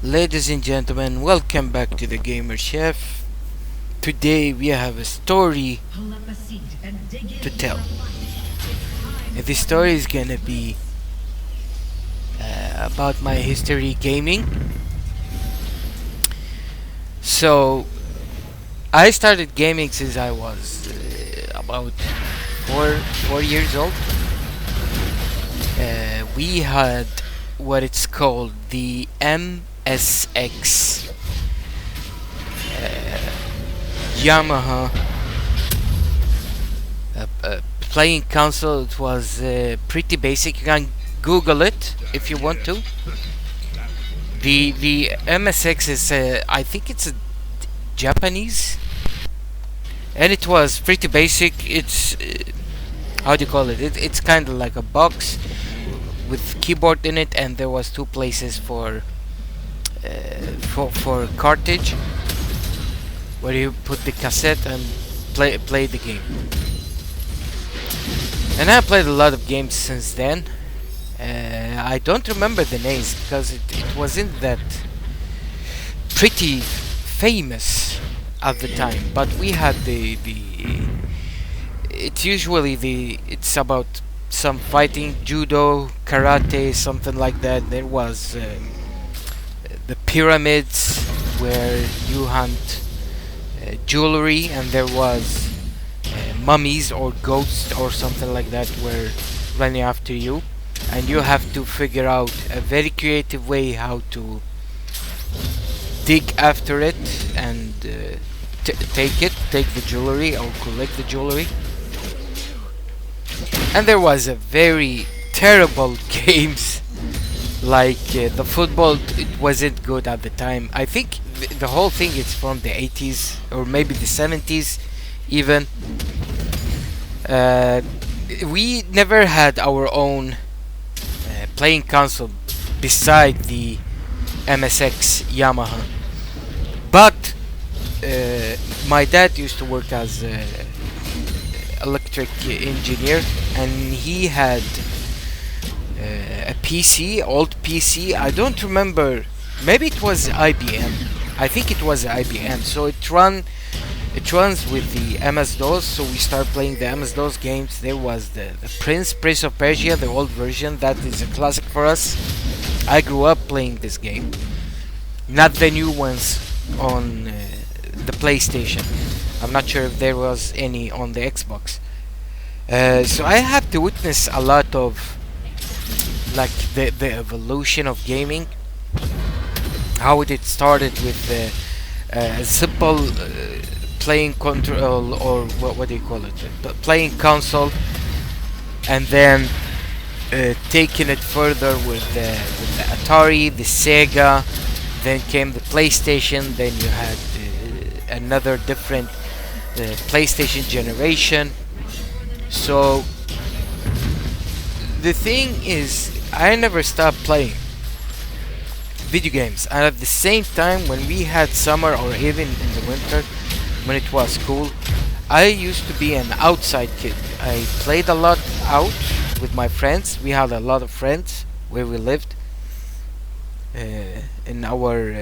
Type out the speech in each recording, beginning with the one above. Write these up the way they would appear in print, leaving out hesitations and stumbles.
Ladies and gentlemen, welcome back to the Gamer Chef. Today we have a story to tell. And this story is gonna be about my history gaming. So, I started gaming since I was about four years old. We had what it's called the MSX Yamaha playing console. It was pretty basic. You can Google it if you want to. The MSX is I think it's a Japanese, and it was pretty basic. It's how do you call it? It's kind of like a box with keyboard in it, and there was two places for cartridge where you put the cassette and play the game. And I played a lot of games since then. I don't remember the names because it wasn't that pretty famous at the time. But we had it's about some fighting, judo, karate, something like that. There was the pyramids where you hunt jewelry, and there was mummies or ghosts or something like that were running after you, and you have to figure out a very creative way how to dig after it and take the jewelry or collect the jewelry. And there was a very terrible games like the football. It wasn't good at the time. I think the whole thing is from the 80s or maybe the 70s even. We never had our own playing console beside the MSX Yamaha, but my dad used to work as electric engineer, and he had a PC, old PC. I don't remember. Maybe it was IBM. I think it was IBM. So it runs with the MS-DOS. So we start playing the MS-DOS games. There was the Prince of Persia, the old version. That is a classic for us. I grew up playing this game, not the new ones on the PlayStation. I'm not sure if there was any on the Xbox. So I have to witness a lot of like the evolution of gaming. How it started with a simple playing control, or what do you call it? Playing console, and then taking it further with the Atari, the Sega. Then came the PlayStation. Then you had another different PlayStation generation. So the thing is, I never stopped playing video games, and at the same time, when we had summer or even in the winter when it was cool, I used to be an outside kid. I played a lot out with my friends. We had a lot of friends where we lived in our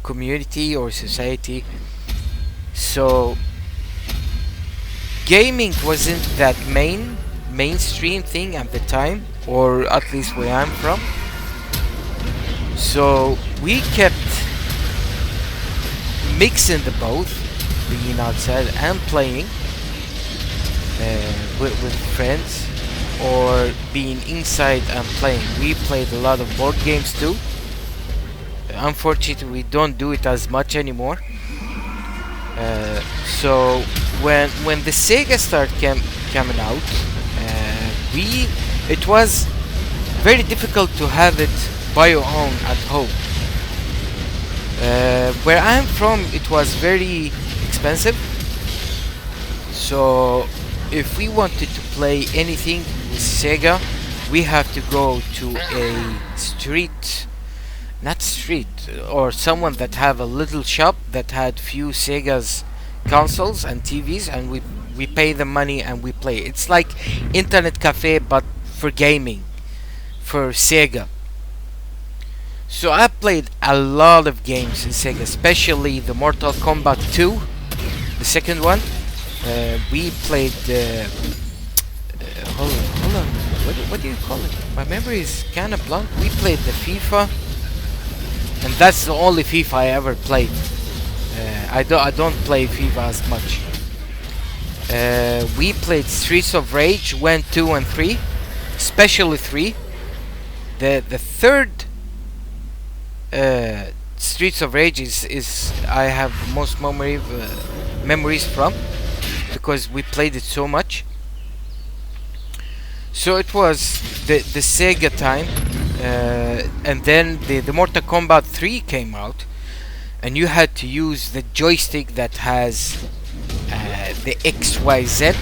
community or society. So gaming wasn't that mainstream thing at the time, or at least where I'm from. So we kept mixing the both, being outside and playing with friends, or being inside and playing. We played a lot of board games too. Unfortunately, we don't do it as much anymore. So when the Sega started coming out, it was very difficult to have it by your own at home. Where I'm from, it was very expensive. So if we wanted to play anything with Sega, we have to go to a or someone that have a little shop that had few Sega's consoles and TVs, and we pay the money and we play. It's like internet cafe but for gaming, for Sega. So I played a lot of games in Sega, especially the Mortal Kombat 2, the second one. We played. Hold on. What do you call it? My memory is kind of blank. We played the FIFA, and that's the only FIFA I ever played. I don't play FIFA as much. We played Streets of Rage 1, 2, and 3, especially 3. The third Streets of Rage is I have most memories from, because we played it so much. So it was the Sega time, and then the Mortal Kombat 3 came out, and you had to use the joystick that has the XYZ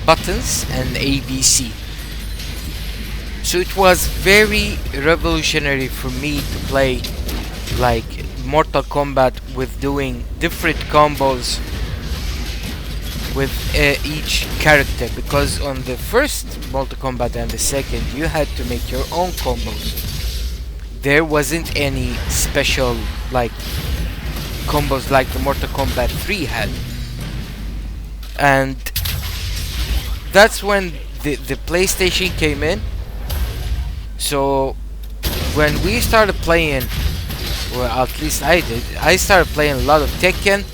buttons and ABC. So it was very revolutionary for me to play like Mortal Kombat with doing different combos with each character, because on the first Mortal Kombat and the second you had to make your own combos. There wasn't any special like combos like the Mortal Kombat 3 had. And that's when the PlayStation came in. So when we started playing, well, at least I did, I started playing a lot of Tekken.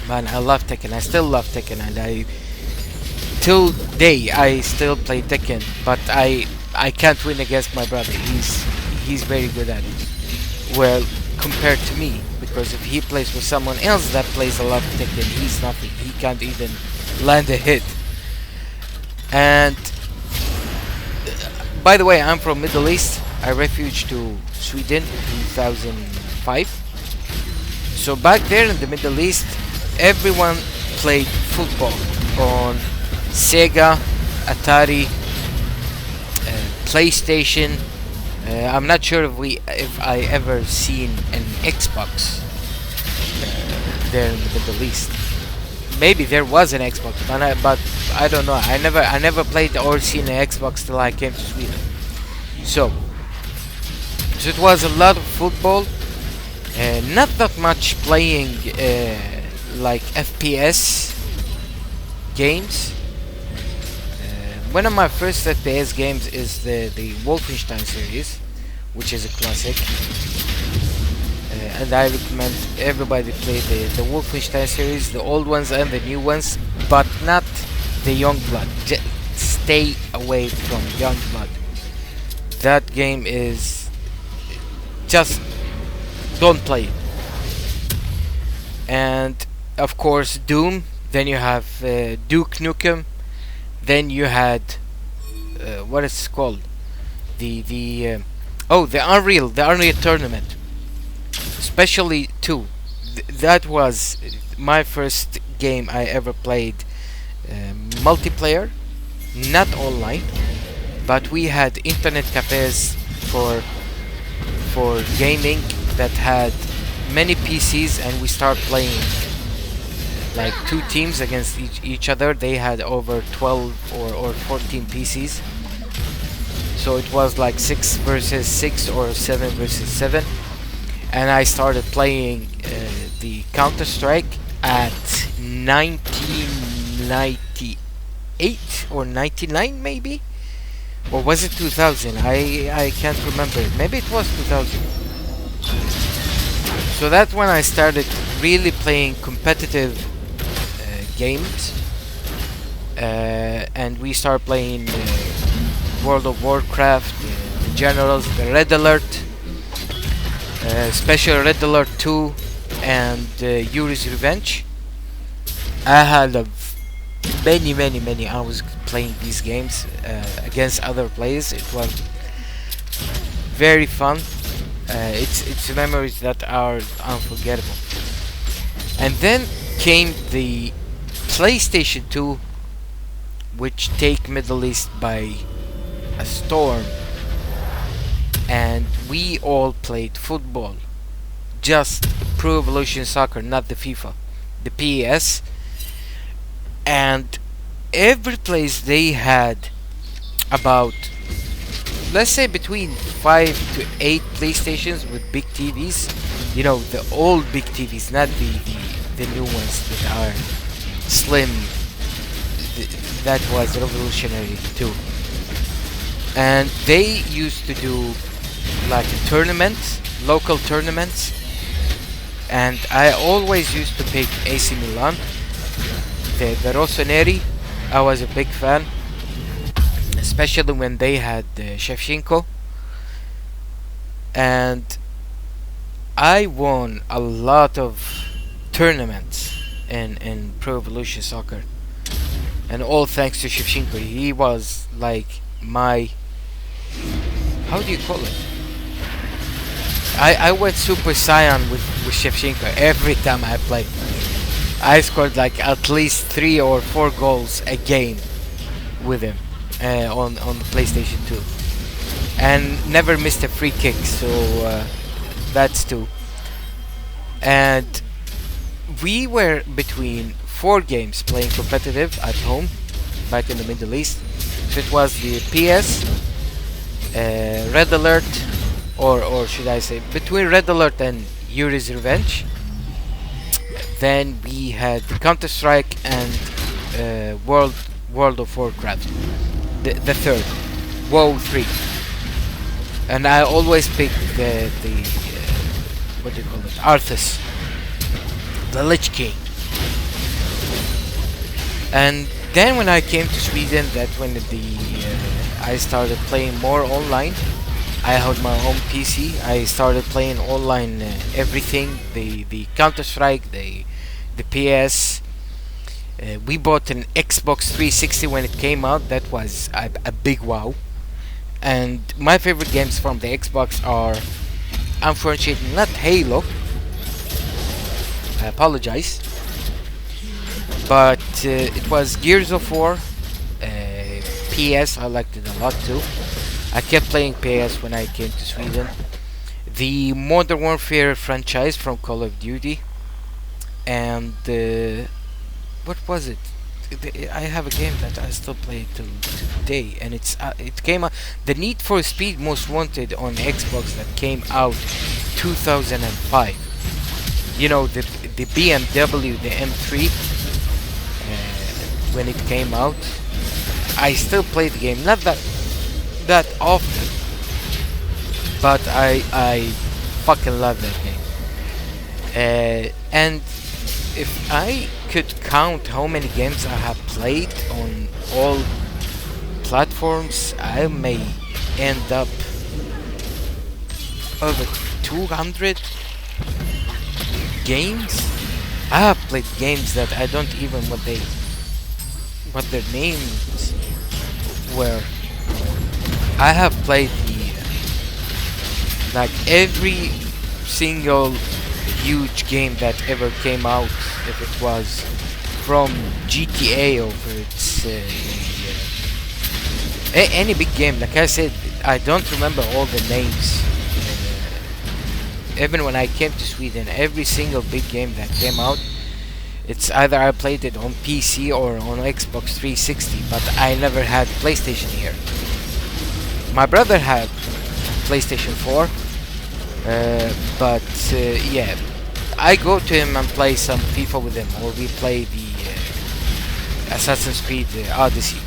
Man, I love Tekken. I still love Tekken, and till day I still play Tekken, but I can't win against my brother. He's very good at it. Well, compared to me, because if he plays with someone else that plays a lot of Tekken, he's nothing. He can't even land a hit. And by the way, I'm from Middle East. I refuged to Sweden in 2005. So back there in the Middle East, everyone played football on Sega, Atari, PlayStation. I'm not sure if I ever seen an Xbox there in the Middle East. Maybe there was an Xbox, but I don't know. I never played or seen an Xbox till I came to Sweden. So it was a lot of football, not that much playing like FPS games. One of my first FPS games is the Wolfenstein series, which is a classic, and I recommend everybody play the Wolfenstein series, the old ones and the new ones, but not the Youngblood. Stay away from Youngblood. That game is just don't play it. And of course Doom. Then you have Duke Nukem. Then you had what is it called? The Unreal Tournament, especially 2. That was my first game I ever played multiplayer, not online, but we had internet cafes for gaming that had many PCs, and we started playing like 2 teams against each other. They had over 12 or 14 PCs, so it was like 6 versus 6 or 7 versus 7. And I started playing the Counter-Strike at 1998 or 99 maybe, or was it 2000? I can't remember. Maybe it was 2000. So that's when I started really playing competitive games, and we started playing World of Warcraft, the Generals, the Red Alert, Special Red Alert 2, and Yuri's Revenge. I had many hours playing these games against other players. It was very fun. It's memories that are unforgettable. And then came the PlayStation 2, which take Middle East by a storm, and we all played football, just Pro Evolution Soccer, not the FIFA, the PES. And every place they had about, let's say between 5 to 8 PlayStations with big TVs. You know, the old big TVs, not the new ones that are slim. That was revolutionary too. And they used to do like tournaments, local tournaments, and I always used to pick AC Milan, the Rossoneri. I was a big fan, especially when they had Shevchenko, and I won a lot of tournaments in Pro Evolution Soccer, and all thanks to Shevchenko. He was like my, how do you call it? I went Super Saiyan with Shevchenko every time I played. I scored like at least 3 or 4 goals a game with him on the PlayStation 2, and never missed a free kick. So that's 2. And we were between 4 games playing competitive at home back in the Middle East. So it was the PS, Red Alert, or should I say between Red Alert and Yuri's Revenge. Then we had Counter-Strike and World of Warcraft, the third, WoW 3. And I always pick the what do you call it, Arthas, the Lich King. And then when I came to Sweden, that's when I started playing more online. I had my own PC. I started playing online everything, the Counter-Strike, the PS. We bought an Xbox 360 when it came out. That was a big wow. And my favorite games from the Xbox are, unfortunately, not Halo. I apologize. But it was Gears of War. PS, I liked it a lot too. I kept playing PS when I came to Sweden. The Modern Warfare franchise from Call of Duty. And what was it? I have a game that I still play to today, and it came out, the Need for Speed Most Wanted on Xbox, that came out 2005. You know, the BMW, the M3, when it came out. I still play the game, not that often, but I fucking love that game. And if I could count how many games I have played on all platforms, I may end up over 200 games. I have played games that I don't even what their names were. I have played like every single huge game that ever came out, if it was from GTA over its any big game. Like I said, I don't remember all the names. Even when I came to Sweden, every single big game that came out, it's either I played it on PC or on Xbox 360, but I never had PlayStation here. My brother had PlayStation 4, but yeah, I go to him and play some FIFA with him, or we play the Assassin's Creed Odyssey.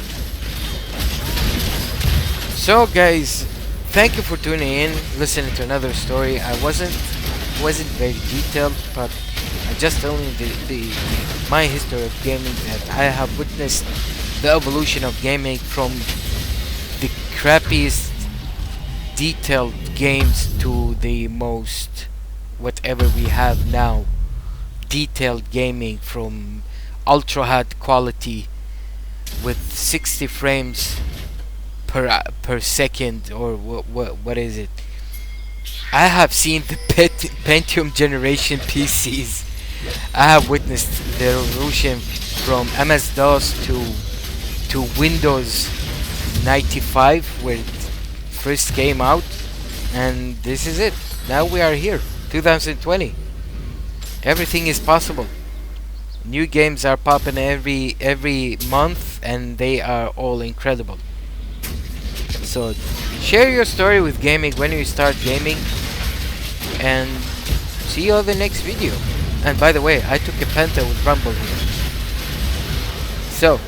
So guys, thank you for tuning in, listening to another story. I wasn't very detailed, but I'm just telling you my history of gaming, that I have witnessed the evolution of gaming from the crappiest detailed games to the most whatever we have now, detailed gaming from ultra high quality with 60 frames per second, or what is it? I have seen the Pentium generation PCs. I have witnessed the revolution from MS-DOS to Windows 95 where it first came out, and this is it. Now we are here, 2020. Everything is possible. New games are popping every month, and they are all incredible. So Share your story with gaming when you start gaming, and see you on the next video. And by the way, I took a penta with Rumble here. So,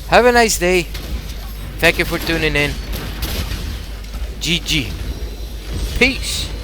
have a nice day. Thank you for tuning in. GG. Peace.